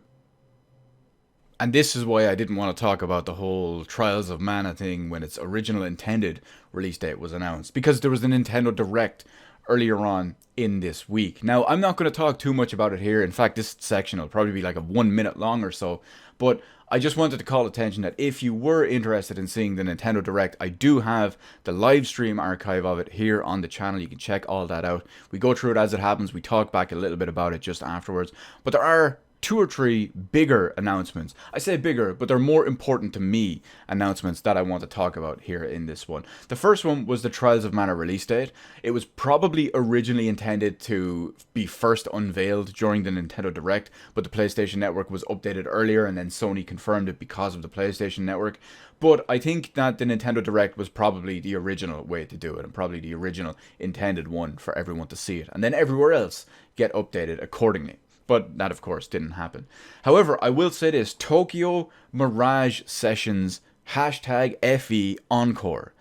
And this is why I didn't want to talk about the whole Trials of Mana thing when its original intended release date was announced, because there was a Nintendo Direct earlier on in this week. Now, I'm not going to talk too much about it here. In fact, this section will probably be like a 1 minute long or so. But I just wanted to call attention that if you were interested in seeing the Nintendo Direct, I do have the live stream archive of it here on the channel. You can check all that out. We go through it as it happens. We talk back a little bit about it just afterwards. But there are 2 or 3 bigger announcements. I say bigger, but they're more important to me announcements that I want to talk about here in this one. The first one was the Trials of Mana release date. It was probably originally intended to be first unveiled during the Nintendo Direct, but the PlayStation Network was updated earlier and then Sony confirmed it because of the PlayStation Network. But I think that the Nintendo Direct was probably the original way to do it, and probably the original intended one for everyone to see it, and then everywhere else get updated accordingly. But that, of course, didn't happen. However, I will say this. Tokyo Mirage Sessions #FE Encore.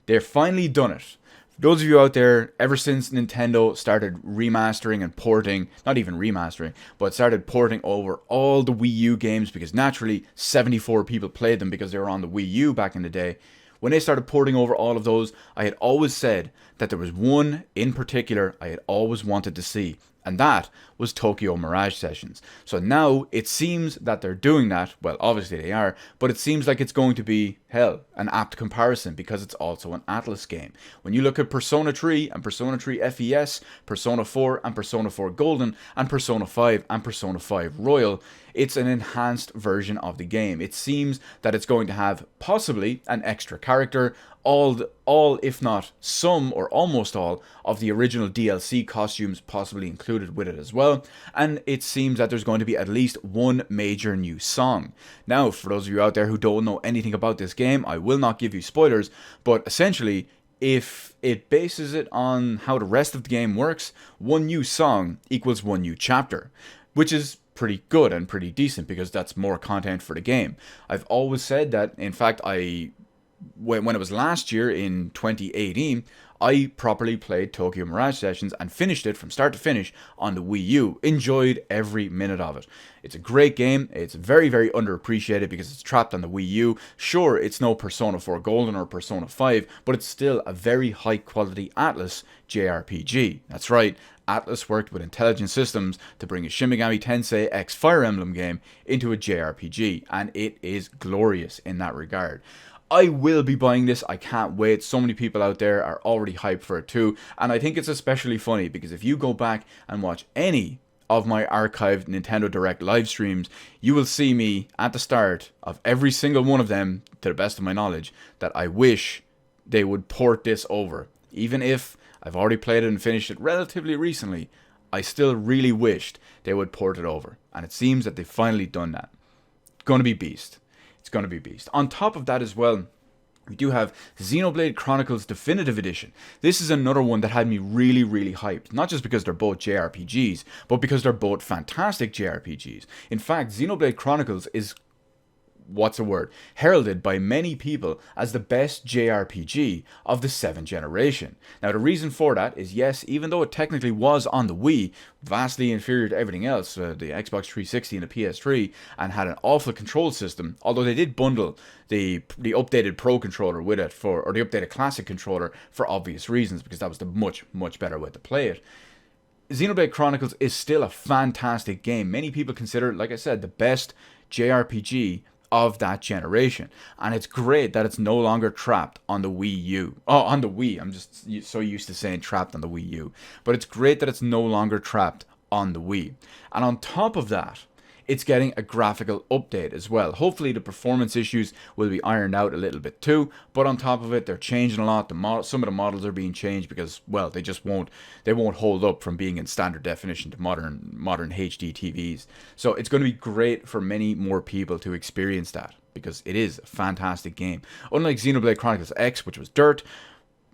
They're finally done it. For those of you out there, ever since Nintendo started remastering and porting, not even remastering, but started porting over all the Wii U games, because naturally 74 people played them because they were on the Wii U back in the day. When they started porting over all of those, I had always said that there was one in particular I had always wanted to see, and that was Tokyo Mirage Sessions. So now it seems that they're doing that. Well, obviously they are, but it seems like it's going to be, hell, an apt comparison, because it's also an Atlas game. When you look at Persona 3 and Persona 3 FES, Persona 4 and Persona 4 Golden, and Persona 5 and Persona 5 Royal, it's an enhanced version of the game. It seems that it's going to have possibly an extra character, all if not some or almost all of the original DLC costumes possibly included with it as well, and it seems that there's going to be at least one major new song. Now, for those of you out there who don't know anything about this game, I will not give you spoilers, but essentially, if it bases it on how the rest of the game works, one new song equals one new chapter, which is pretty good and pretty decent, because that's more content for the game. I've always said that, in fact, when it was last year in 2018, I properly played Tokyo Mirage Sessions and finished it from start to finish on the Wii U. Enjoyed every minute of it. It's a great game. It's very, very underappreciated because it's trapped on the Wii U. Sure, it's no Persona 4 Golden or Persona 5, but it's still a very high quality Atlas JRPG. That's right, Atlas worked with Intelligent Systems to bring a Shin Megami Tensei X Fire Emblem game into a JRPG, and it is glorious in that regard. I will be buying this. I can't wait. So many people out there are already hyped for it too. And I think it's especially funny because if you go back and watch any of my archived Nintendo Direct live streams, you will see me at the start of every single one of them, to the best of my knowledge, that I wish they would port this over. Even if I've already played it and finished it relatively recently, I still really wished they would port it over. And it seems that they've finally done that. It's going to be beast. It's going to be beast. On top of that as well, we do have Xenoblade Chronicles Definitive Edition. This is another one that had me really, really hyped. Not just because they're both JRPGs, but because they're both fantastic JRPGs. In fact, Xenoblade Chronicles is, heralded by many people as the best JRPG of the 7th generation. Now, the reason for that is, yes, even though it technically was on the Wii, vastly inferior to everything else, the Xbox 360 and the PS3, and had an awful control system, although they did bundle the updated Pro controller with it, or the updated Classic controller, for obvious reasons, because that was the much, much better way to play it. Xenoblade Chronicles is still a fantastic game. Many people consider it, like I said, the best JRPG of that generation, and it's great that it's no longer trapped on the Wii U. On the Wii. I'm just so used to saying trapped on the Wii U, but it's great that it's no longer trapped on the Wii. And on top of that, it's getting a graphical update as well. Hopefully the performance issues will be ironed out a little bit too, but on top of it, they're changing a lot. Some of the models are being changed because, well, they won't hold up from being in standard definition to modern HD TVs. So it's going to be great for many more people to experience that, because it is a fantastic game. Unlike Xenoblade Chronicles X, which was dirt,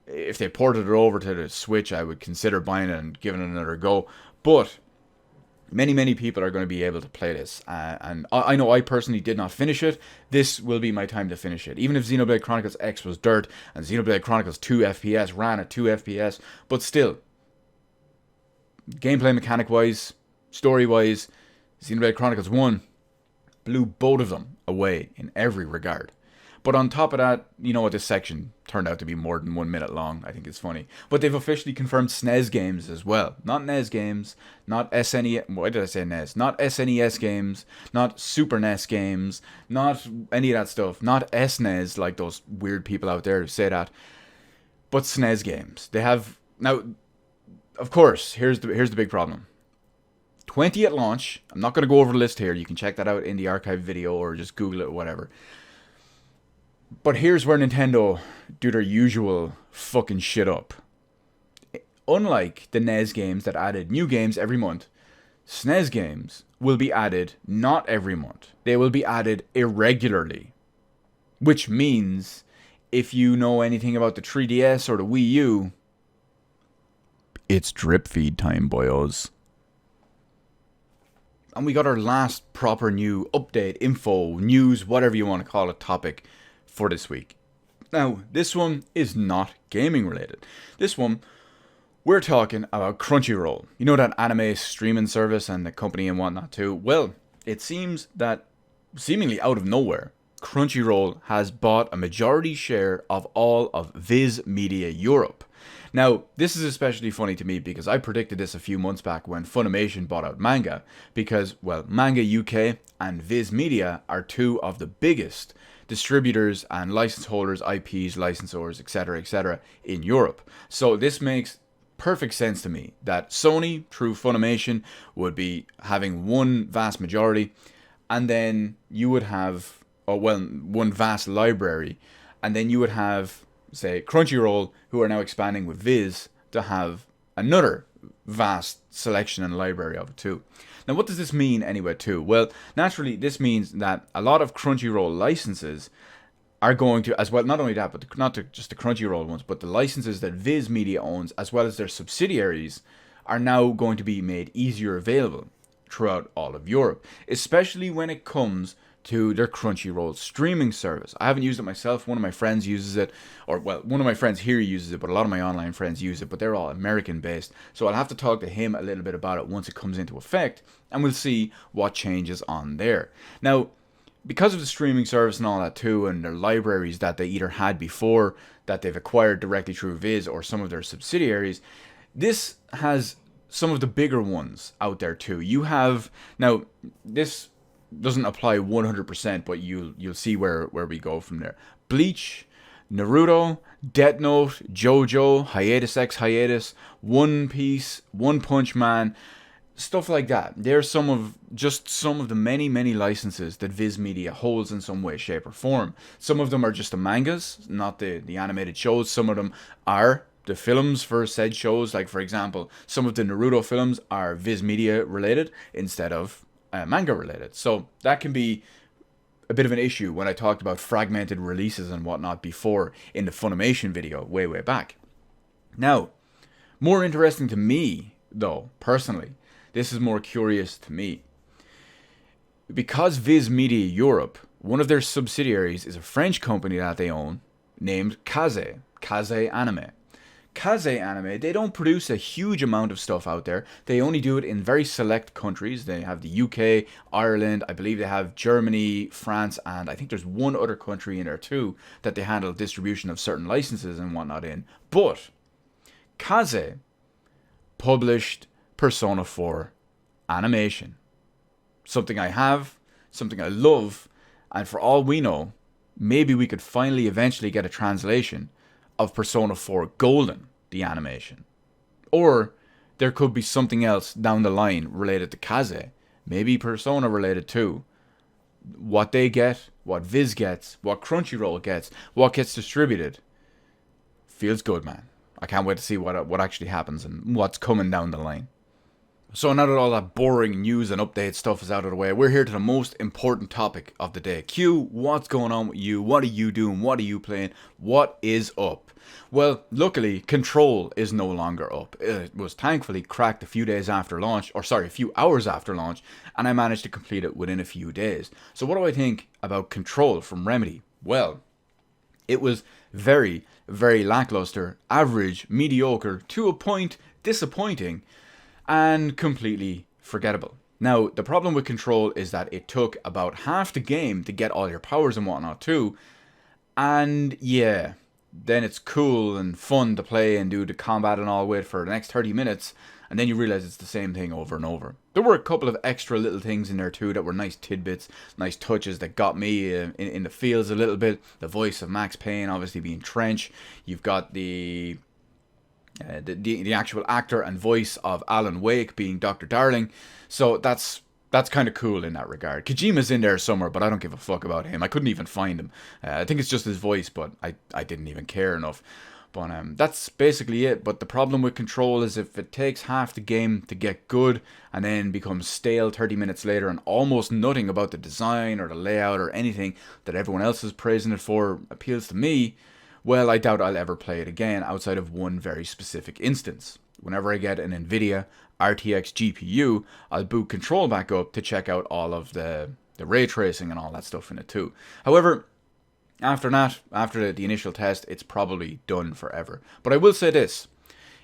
if they ported it over to the Switch, I would consider buying it and giving it another go. But many people are going to be able to play this, and I know I personally did not finish it. This will be my time to finish it. Even if Xenoblade Chronicles X was dirt and Xenoblade Chronicles 2 FPS ran at 2 FPS, but still, gameplay mechanic wise, story wise, Xenoblade Chronicles 1 blew both of them away in every regard. But on top of that, you know what, this section turned out to be more than 1 minute long. I think it's funny. But they've officially confirmed SNES games as well. Not NES games, not SNES, why did I say NES? Not SNES games, not Super NES games, not any of that stuff. Not SNES, like those weird people out there who say that. But SNES games. They have, now, of course, here's the big problem. 20 at launch. I'm not going to go over the list here. You can check that out in the archive video or just Google it or whatever. But here's where Nintendo do their usual fucking shit up. Unlike the NES games that added new games every month, SNES games will be added not every month. They will be added irregularly. Which means, if you know anything about the 3DS or the Wii U, it's drip feed time, boyos. And we got our last proper new update, info, news, whatever you want to call it, topic for this week. Now, this one is not gaming related. This one, we're talking about Crunchyroll. You know that anime streaming service and the company and whatnot too? Well, it seems that seemingly out of nowhere, Crunchyroll has bought a majority share of all of Viz Media Europe. Now, this is especially funny to me because I predicted this a few months back when Funimation bought out Manga, because, well, Manga UK and Viz Media are two of the biggest distributors and license holders, IPs, licensors, etc., in Europe. So this makes perfect sense to me that Sony, through Funimation, would be having one vast majority, and then you would have, one vast library, and then you would have, say, Crunchyroll, who are now expanding with Viz, to have another vast selection and library of it too. Now, what does this mean anyway too? Well, naturally, this means that a lot of Crunchyroll licenses are going to, as well, not only that, but not just the Crunchyroll ones, but the licenses that Viz Media owns, as well as their subsidiaries, are now going to be made easier available throughout all of Europe, especially when it comes to their Crunchyroll streaming service. I haven't used it myself. One of my friends uses it, or well, one of my friends here uses it, but a lot of my online friends use it, but they're all American based. So I'll have to talk to him a little bit about it once it comes into effect, and we'll see what changes on there. Now, because of the streaming service and all that too, and their libraries that they either had before that they've acquired directly through Viz or some of their subsidiaries, this has some of the bigger ones out there too. You have, now this doesn't apply 100%, but you'll see where we go from there. Bleach, Naruto, Death Note, JoJo, Hiatus X Hiatus, One Piece, One Punch Man, stuff like that. They're some of the many licenses that Viz Media holds in some way, shape, or form. Some of them are just the mangas, not the animated shows. Some of them are the films for said shows. Like, for example, some of the Naruto films are Viz Media related instead of manga related. So that can be a bit of an issue when I talked about fragmented releases and whatnot before in the Funimation video way back. Now, more interesting to me, though, personally, this is more curious to me. Because Viz Media Europe, one of their subsidiaries is a French company that they own named Kaze Anime. Kaze Anime, they don't produce a huge amount of stuff out there. They only do it in very select countries. They have the UK, Ireland, I believe they have Germany, France, and I think there's one other country in there too that they handle distribution of certain licenses and whatnot in. But Kaze published Persona 4 animation. Something I have, something I love, and for all we know, maybe we could finally eventually get a translation of Persona 4 Golden, the animation. Or there could be something else down the line related to Kaze, maybe Persona related too. What they get, what Viz gets, what Crunchyroll gets, what gets distributed, feels good, man. I can't wait to see what actually happens and what's coming down the line. So now that all that boring news and update stuff is out of the way, we're here to the most important topic of the day. Q, what's going on with you? What are you doing? What are you playing? What is up? Well, luckily, Control is no longer up. It was thankfully cracked a few hours after launch, and I managed to complete it within a few days. So what do I think about Control from Remedy? Well, it was very lackluster, average, mediocre, to a point disappointing, and completely forgettable. Now, the problem with Control is that it took about half the game to get all your powers and whatnot too, and yeah, then it's cool and fun to play and do the combat and all with for the next 30 minutes, and then you realize it's the same thing over and over. There were a couple of extra little things in there too that were nice tidbits, nice touches that got me in the feels a little bit. The voice of Max Payne obviously being Trench. You've got the actual actor and voice of Alan Wake being Dr. Darling. So that's kind of cool in that regard. Kojima's in there somewhere, but I don't give a fuck about him. I couldn't even find him. I think it's just his voice, but I didn't even care enough. But that's basically it. But the problem with Control is if it takes half the game to get good and then becomes stale 30 minutes later and almost nothing about the design or the layout or anything that everyone else is praising it for appeals to me, well, I doubt I'll ever play it again outside of one very specific instance. Whenever I get an NVIDIA RTX GPU, I'll boot Control back up to check out all of the ray tracing and all that stuff in it too. However, After that, after the initial test, it's probably done forever. But I will say this.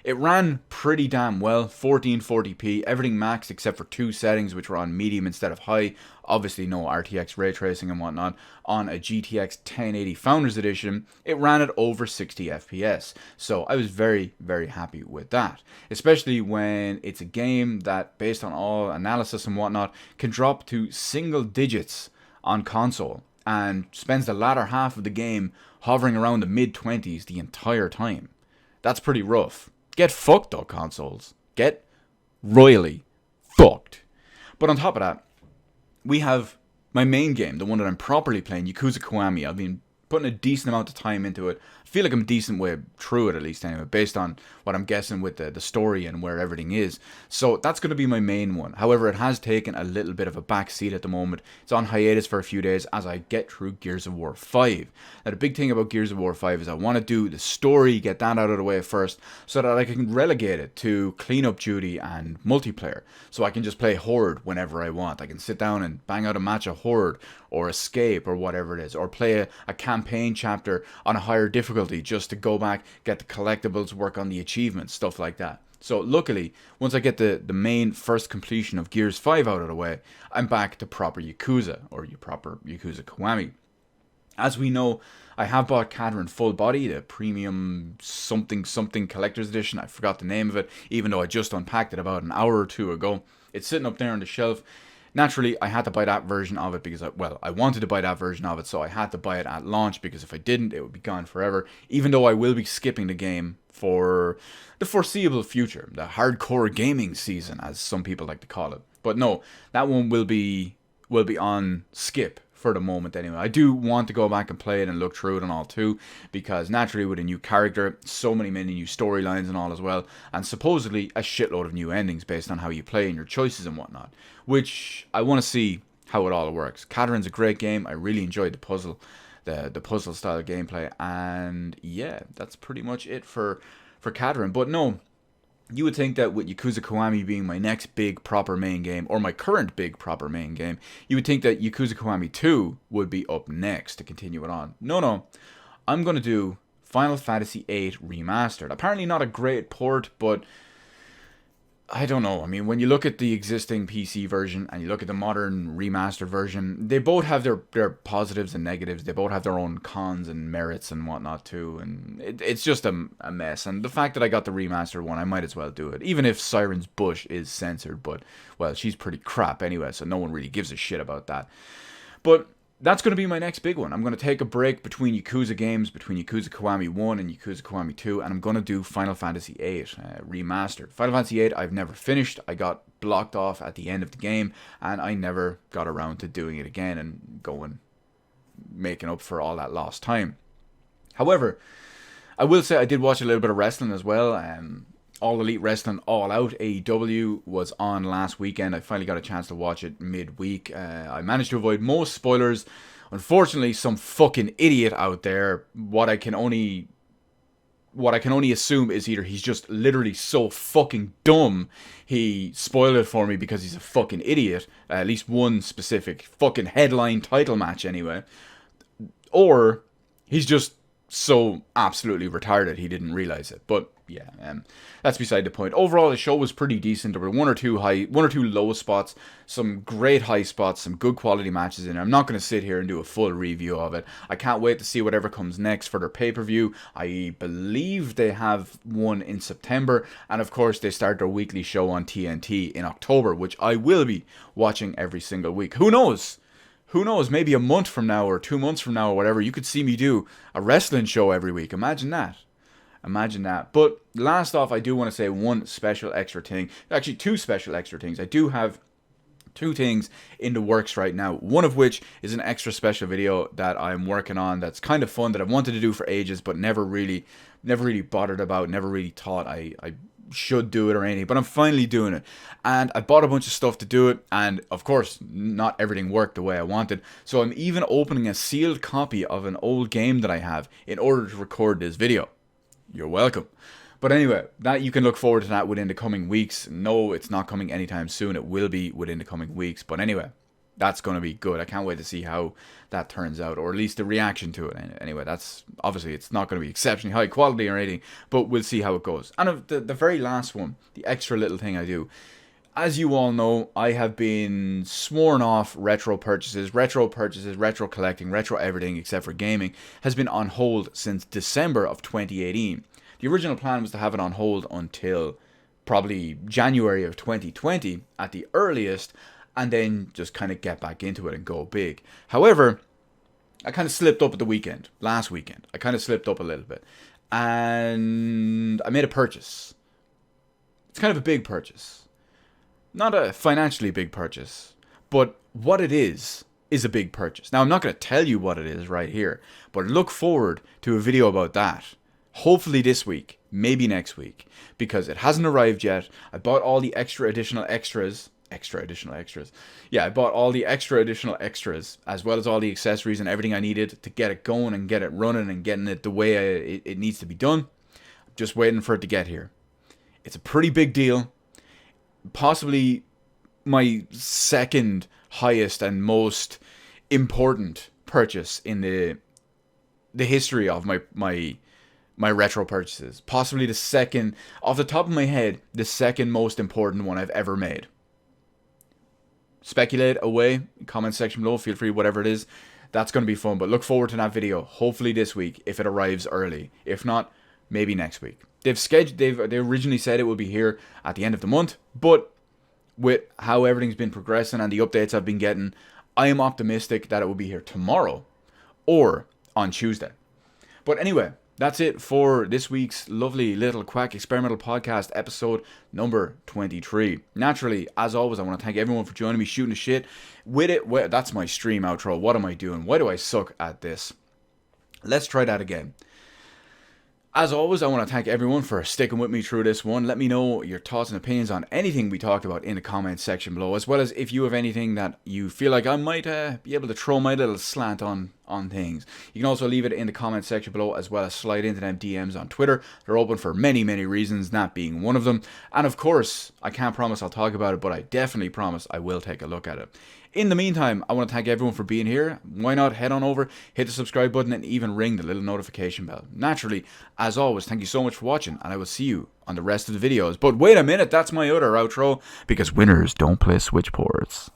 It ran pretty damn well, 1440p, everything maxed except for two settings which were on medium instead of high. Obviously no RTX ray tracing and whatnot. On a GTX 1080 Founders Edition, it ran at over 60 FPS. So I was very, very happy with that. Especially when it's a game that, based on all analysis and whatnot, can drop to single digits on console and spends the latter half of the game hovering around the mid-20s the entire time. That's pretty rough. Get fucked though, consoles. Get royally fucked. But on top of that, we have my main game, the one that I'm properly playing, Yakuza Kiwami. I've been putting a decent amount of time into it. I feel like I'm a decent way through it, at least anyway, based on what I'm guessing with the story and where everything is. So that's going to be my main one. However, it has taken a little bit of a back seat at the moment. It's on hiatus for a few days as I get through Gears of War 5. Now, the big thing about Gears of War 5 is I want to do the story, get that out of the way first, so that I can relegate it to cleanup duty and multiplayer. So I can just play Horde whenever I want. I can sit down and bang out a match of Horde or Escape or whatever it is, or play a campaign chapter on a higher difficulty just to go back, get the collectibles, work on the achievements, stuff like that. So luckily, once I get the main first completion of Gears 5 out of the way, I'm back to proper Yakuza, or proper Yakuza Kiwami. As we know, I have bought Cadron Full Body, the premium something collector's edition. I forgot the name of it, even though I just unpacked it about an hour or two ago. It's sitting up there on the shelf. Naturally, I had to buy that version of it because, I wanted to buy that version of it, so I had to buy it at launch, because if I didn't, it would be gone forever, even though I will be skipping the game for the foreseeable future, the hardcore gaming season, as some people like to call it. But no, that one will be on skip for the moment anyway. I do want to go back and play it and look through it and all too, because naturally with a new character, so many new storylines and all as well, and supposedly a shitload of new endings based on how you play and your choices and whatnot, which I want to see how it all works. Cadron's a great game. I really enjoyed the puzzle style gameplay, and yeah, that's pretty much it for Cadron. But no, you would think that with Yakuza Kiwami being my next big proper main game, or my current big proper main game, you would think that Yakuza Kiwami 2 would be up next to continue it on. No. I'm going to do Final Fantasy VIII Remastered. Apparently not a great port, but I don't know. I mean, when you look at the existing PC version and you look at the modern remastered version, they both have their positives and negatives. They both have their own cons and merits and whatnot too. And it's just a mess. And the fact that I got the remastered one, I might as well do it. Even if Siren's Bush is censored. But, well, she's pretty crap anyway, so no one really gives a shit about that. But that's going to be my next big one. I'm going to take a break between Yakuza games, between Yakuza Kiwami 1 and Yakuza Kiwami 2, and I'm going to do Final Fantasy VIII Remastered. Final Fantasy VIII I've never finished. I got blocked off at the end of the game, and I never got around to doing it again and making up for all that lost time. However, I will say I did watch a little bit of wrestling as well. All Elite Wrestling All Out AEW was on last weekend. I finally got a chance to watch it midweek. I managed to avoid most spoilers. Unfortunately, some fucking idiot out there, what I can only assume is either he's just literally so fucking dumb, he spoiled it for me because he's a fucking idiot, at least one specific fucking headline title match anyway, or he's just so absolutely retarded he didn't realize it. But yeah, that's beside the point. Overall, the show was pretty decent. There were one or two low spots, some great high spots, some good quality matches in there. I'm not going to sit here and do a full review of it. I can't wait to see whatever comes next for their pay-per-view. I believe they have one in September, and of course they start their weekly show on TNT in October, which I will be watching every single week. Who knows? Maybe a month from now or 2 months from now or whatever, you could see me do a wrestling show every week. Imagine that. But last off, I do want to say one special extra thing. Actually, two special extra things. I do have two things in the works right now. One of which is an extra special video that I'm working on that's kind of fun, that I've wanted to do for ages, but never really bothered about, never really thought I should do it or anything, but I'm finally doing it. And I bought a bunch of stuff to do it, and of course not everything worked the way I wanted, so I'm even opening a sealed copy of an old game that I have in order to record this video. You're welcome. But anyway, that you can look forward to that within the coming weeks. No, it's not coming anytime soon. It will be within the coming weeks. But anyway, That's going to be good. I can't wait to see how that turns out, or at least the reaction to it. Anyway, that's obviously, it's not going to be exceptionally high quality or anything, but we'll see how it goes. And of the very last one, the extra little thing I do, as you all know, I have been sworn off retro purchases, retro collecting, retro everything except for gaming, has been on hold since December of 2018. The original plan was to have it on hold until probably January of 2020 at the earliest, and then just kind of get back into it and go big. However, I kind of slipped up at the weekend, last weekend. I kind of slipped up a little bit, and I made a purchase. It's kind of a big purchase. Not a financially big purchase, but what it is a big purchase. Now, I'm not going to tell you what it is right here, but look forward to a video about that. Hopefully this week, maybe next week, because it hasn't arrived yet. I bought all the additional extras. Yeah, I bought all the additional extras, as well as all the accessories and everything I needed to get it going and get it running and getting it the way it needs to be done. I'm just waiting for it to get here. It's a pretty big deal. Possibly my second highest and most important purchase in the history of my retro purchases. Possibly the second, off the top of my head, the second most important one I've ever made. Speculate away, comment section below, feel free, whatever it is. That's going to be fun, but look forward to that video, hopefully this week, if it arrives early. If not, maybe next week. They originally said it would be here at the end of the month, but with how everything's been progressing and the updates I've been getting, I am optimistic that it will be here tomorrow or on Tuesday. But anyway, that's it for this week's lovely little Quack Experimental Podcast, episode number 23. Naturally, as always, I want to thank everyone for joining me, shooting the shit with it. Well, that's my stream outro. What am I doing? Why do I suck at this? Let's try that again. As always, I want to thank everyone for sticking with me through this one. Let me know your thoughts and opinions on anything we talked about in the comments section below, as well as if you have anything that you feel like I might be able to throw my little slant on things. You can also leave it in the comments section below, as well as slide into them DMs on Twitter. They're open for many, many reasons, that being one of them. And of course, I can't promise I'll talk about it, but I definitely promise I will take a look at it. In the meantime, I want to thank everyone for being here. Why not head on over, hit the subscribe button, and even ring the little notification bell. Naturally, as always, thank you so much for watching, and I will see you on the rest of the videos. But wait a minute, that's my other outro, because winners don't play switch ports.